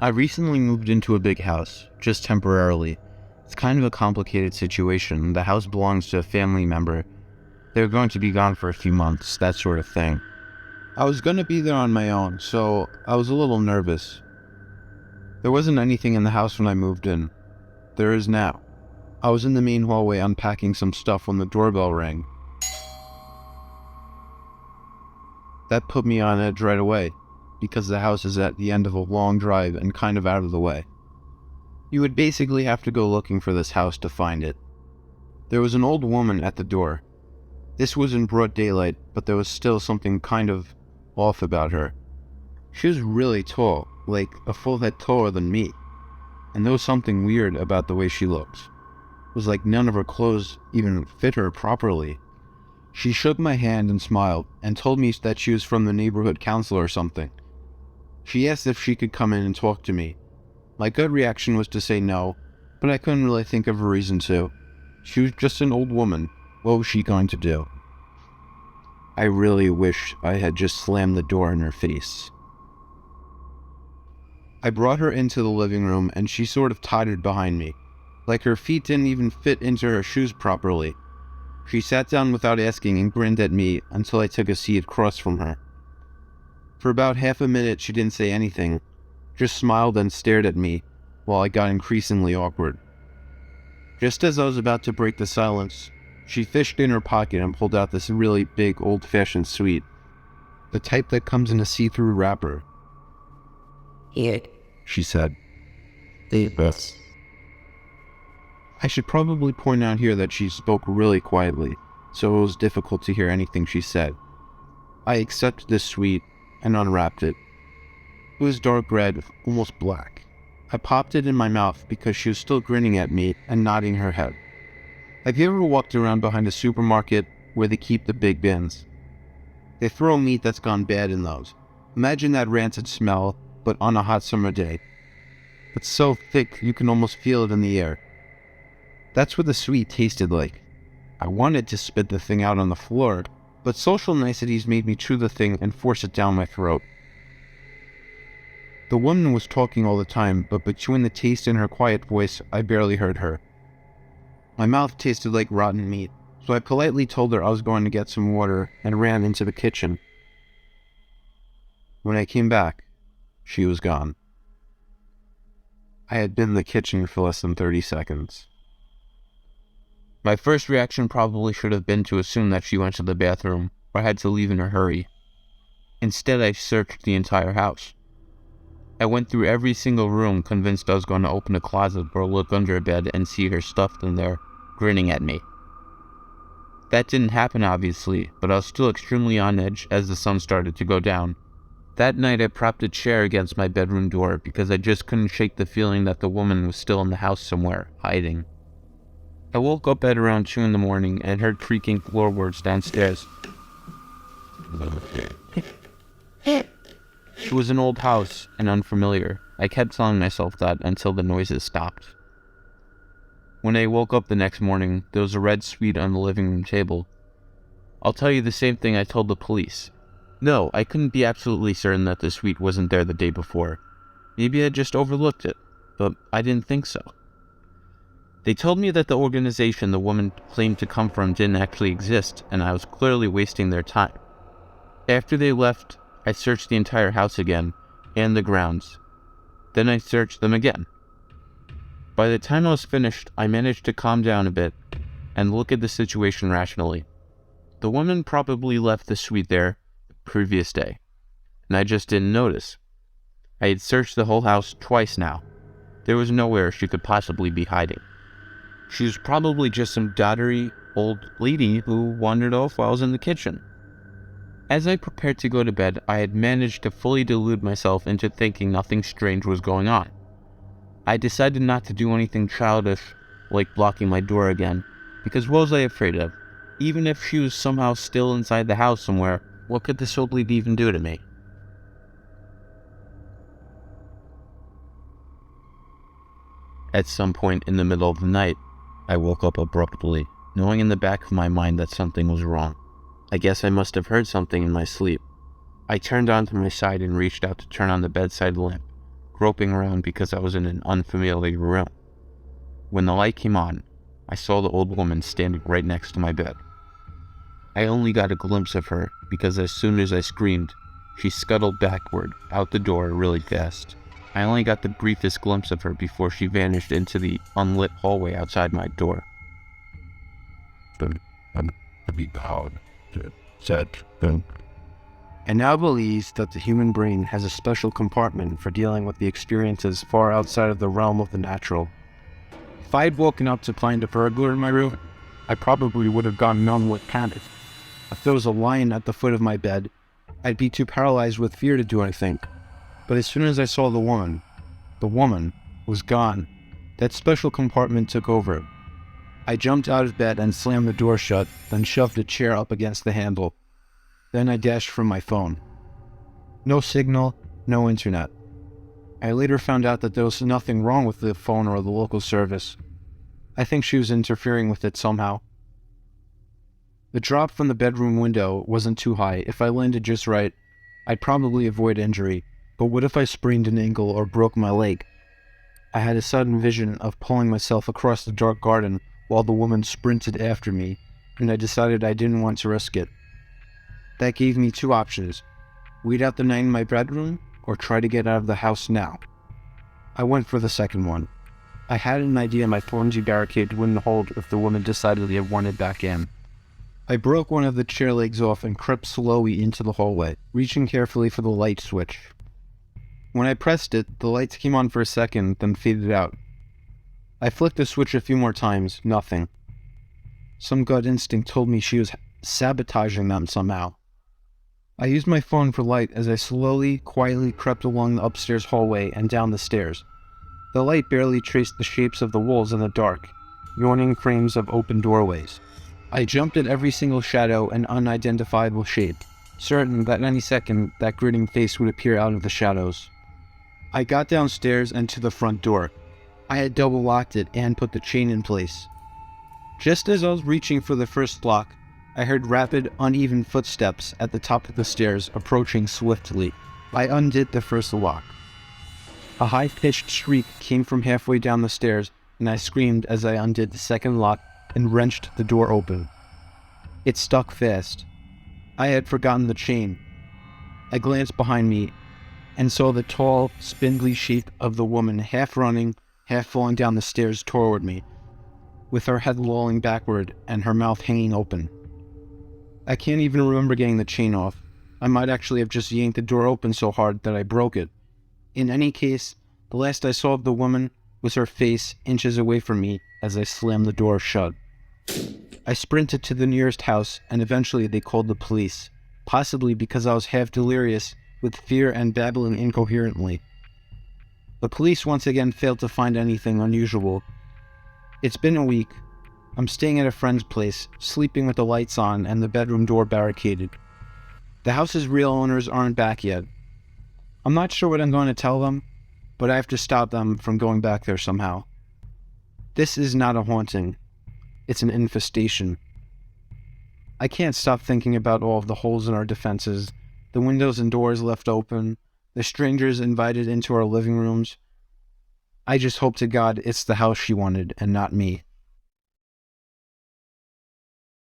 I recently moved into a big house, just temporarily. It's kind of a complicated situation. The house belongs to a family member. They're going to be gone for a few months, that sort of thing. I was going to be there on my own, so I was a little nervous. There wasn't anything in the house when I moved in. There is now. I was in the main hallway unpacking some stuff when the doorbell rang. That put me on edge right away, because the house is at the end of a long drive and kind of out of the way. You would basically have to go looking for this house to find it. There was an old woman at the door. This was in broad daylight, but there was still something kind of off about her. She was really tall, like a full head taller than me, and there was something weird about the way she looked. It was like none of her clothes even fit her properly. She shook my hand and smiled, and told me that she was from the neighborhood council or something. She asked if she could come in and talk to me. My gut reaction was to say no, but I couldn't really think of a reason to. She was just an old woman. What was she going to do? I really wished I had just slammed the door in her face. I brought her into the living room, and she sort of tottered behind me, like her feet didn't even fit into her shoes properly. She sat down without asking and grinned at me until I took a seat across from her. For about half a minute she didn't say anything, just smiled and stared at me while I got increasingly awkward. Just as I was about to break the silence, she fished in her pocket and pulled out this really big old-fashioned sweet, the type that comes in a see-through wrapper. Here, She said. leave this. I should probably point out here that she spoke really quietly, so it was difficult to hear anything she said. I accepted this sweet and unwrapped it. It was dark red, almost black. I popped it in my mouth because she was still grinning at me and nodding her head. Have you ever walked around behind a supermarket where they keep the big bins? They throw meat that's gone bad in those. Imagine that rancid smell, but on a hot summer day. It's so thick you can almost feel it in the air. That's what the sweet tasted like. I wanted to spit the thing out on the floor, but social niceties made me chew the thing and force it down my throat. The woman was talking all the time, but between the taste and her quiet voice, I barely heard her. My mouth tasted like rotten meat, so I politely told her I was going to get some water and ran into the kitchen. When I came back, she was gone. I had been in the kitchen for less than 30 seconds. My first reaction probably should have been to assume that she went to the bathroom or had to leave in a hurry. Instead, I searched the entire house. I went through every single room, convinced I was going to open a closet or look under a bed and see her stuffed in there, grinning at me. That didn't happen, obviously, but I was still extremely on edge as the sun started to go down. That night, I propped a chair against my bedroom door because I just couldn't shake the feeling that the woman was still in the house somewhere, hiding. I woke up at around 2 in the morning and heard creaking floorboards downstairs. It was an old house and unfamiliar. I kept telling myself that until the noises stopped. When I woke up the next morning, there was a red sweet on the living room table. I'll tell you the same thing I told the police. No, I couldn't be absolutely certain that the sweet wasn't there the day before. Maybe I just overlooked it, but I didn't think so. They told me that the organization the woman claimed to come from didn't actually exist, and I was clearly wasting their time. After they left, I searched the entire house again, and the grounds. Then I searched them again. By the time I was finished, I managed to calm down a bit and look at the situation rationally. The woman probably left the suite there the previous day, and I just didn't notice. I had searched the whole house twice now. There was nowhere she could possibly be hiding. She was probably just some doddery old lady who wandered off while I was in the kitchen. As I prepared to go to bed, I had managed to fully delude myself into thinking nothing strange was going on. I decided not to do anything childish, like blocking my door again, because what was I afraid of? Even if she was somehow still inside the house somewhere, what could this old lady even do to me? At some point in the middle of the night, I woke up abruptly, knowing in the back of my mind that something was wrong. I guess I must have heard something in my sleep. I turned onto my side and reached out to turn on the bedside lamp, groping around because I was in an unfamiliar room. When the light came on, I saw the old woman standing right next to my bed. I only got a glimpse of her because as soon as I screamed, she scuttled backward out the door really fast. I only got the briefest glimpse of her before she vanished into the unlit hallway outside my door. And now believes that the human brain has a special compartment for dealing with the experiences far outside of the realm of the natural. If I had woken up to find a burglar in my room, I probably would have gone numb with panic. If there was a lion at the foot of my bed, I'd be too paralyzed with fear to do anything. But as soon as I saw the woman was gone. That special compartment took over. I jumped out of bed and slammed the door shut, then shoved a chair up against the handle. Then I dashed from my phone. No signal, no internet. I later found out that there was nothing wrong with the phone or the local service. I think she was interfering with it somehow. The drop from the bedroom window wasn't too high. If I landed just right, I'd probably avoid injury. But what if I sprained an ankle or broke my leg? I had a sudden vision of pulling myself across the dark garden while the woman sprinted after me, and I decided I didn't want to risk it. That gave me two options: wait out the night in my bedroom, or try to get out of the house now. I went for the second one. I had an idea my flimsy barricade wouldn't hold if the woman decidedly wanted back in. I broke one of the chair legs off and crept slowly into the hallway, reaching carefully for the light switch. When I pressed it, the lights came on for a second, then faded out. I flicked the switch a few more times, nothing. Some gut instinct told me she was sabotaging them somehow. I used my phone for light as I slowly, quietly crept along the upstairs hallway and down the stairs. The light barely traced the shapes of the walls in the dark, yawning frames of open doorways. I jumped at every single shadow and unidentifiable shape, certain that any second that grinning face would appear out of the shadows. I got downstairs and to the front door. I had double locked it and put the chain in place. Just as I was reaching for the first lock, I heard rapid, uneven footsteps at the top of the stairs approaching swiftly. I undid the first lock. A high-pitched shriek came from halfway down the stairs, and I screamed as I undid the second lock and wrenched the door open. It stuck fast. I had forgotten the chain. I glanced behind me and saw the tall, spindly shape of the woman half running, half falling down the stairs toward me, with her head lolling backward and her mouth hanging open. I can't even remember getting the chain off. I might actually have just yanked the door open so hard that I broke it. In any case, the last I saw of the woman was her face inches away from me as I slammed the door shut. I sprinted to the nearest house, and eventually they called the police, possibly because I was half delirious with fear and babbling incoherently. The police once again failed to find anything unusual. It's been a week. I'm staying at a friend's place, sleeping with the lights on and the bedroom door barricaded. The house's real owners aren't back yet. I'm not sure what I'm going to tell them, but I have to stop them from going back there somehow. This is not a haunting. It's an infestation. I can't stop thinking about all of the holes in our defenses, the windows and doors left open, the strangers invited into our living rooms. I just hope to God it's the house she wanted and not me.